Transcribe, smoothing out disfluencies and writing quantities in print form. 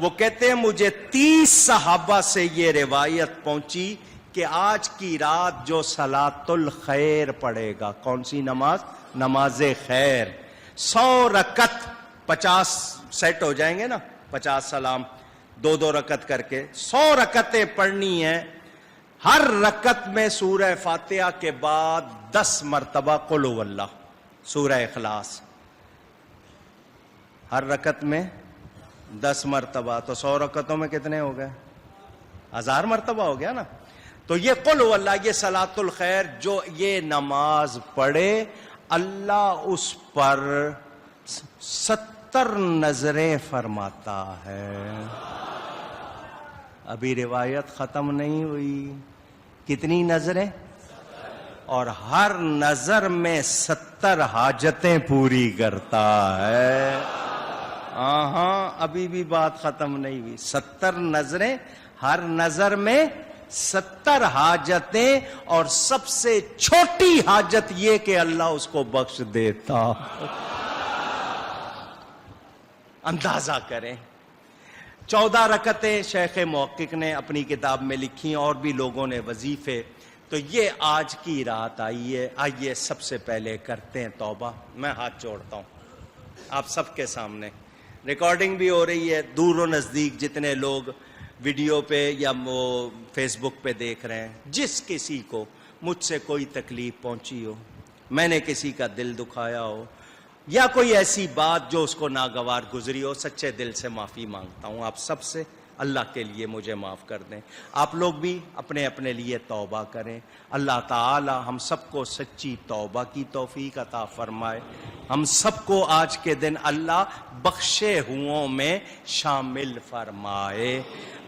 وہ کہتے ہیں مجھے 30 صحابہ سے یہ روایت پہنچی کہ آج کی رات جو صلاۃ الخیر پڑھے گا، کون سی نماز؟ نماز خیر، 100 رکعت، 50 سیٹ ہو جائیں گے نا، 50 سلام، 2 رکعت کر کے 100 رکعتیں پڑھنی ہیں. ہر رکعت میں سورہ فاتحہ کے بعد 10 مرتبہ قل هو اللہ، سورہ اخلاص، ہر رکعت میں 10 مرتبہ. تو 100 رکعتوں میں کتنے ہو گئے؟ 1000 مرتبہ ہو گیا نا. تو یہ قل هو اللہ، یہ صلاۃ الخیر، جو یہ نماز پڑھے اللہ اس پر 70 نظریں فرماتا ہے. ابھی روایت ختم نہیں ہوئی. کتنی نظریں؟ اور ہر نظر میں 70 حاجتیں پوری کرتا ہے. ہاں ابھی بھی بات ختم نہیں ہوئی. 70 نظریں، ہر نظر میں 70 حاجتیں، اور سب سے چھوٹی حاجت یہ کہ اللہ اس کو بخش دیتا. اندازہ کریں. 14 رکعتیں شیخ محقق نے اپنی کتاب میں لکھی، اور بھی لوگوں نے وظیفے. تو یہ آج کی رات آئی ہے. آئیے سب سے پہلے کرتے ہیں توبہ. میں ہاتھ جوڑتا ہوں آپ سب کے سامنے. ریکارڈنگ بھی ہو رہی ہے، دور و نزدیک جتنے لوگ ویڈیو پہ یا وہ فیس بک پہ دیکھ رہے ہیں. جس کسی کو مجھ سے کوئی تکلیف پہنچی ہو، میں نے کسی کا دل دکھایا ہو، یا کوئی ایسی بات جو اس کو ناگوار گزری ہو، سچے دل سے معافی مانگتا ہوں آپ سب سے. اللہ کے لیے مجھے معاف کر دیں. آپ لوگ بھی اپنے اپنے لیے توبہ کریں. اللہ تعالی ہم سب کو سچی توبہ کی توفیق عطا فرمائے. ہم سب کو آج کے دن اللہ بخشے ہوں میں شامل فرمائے.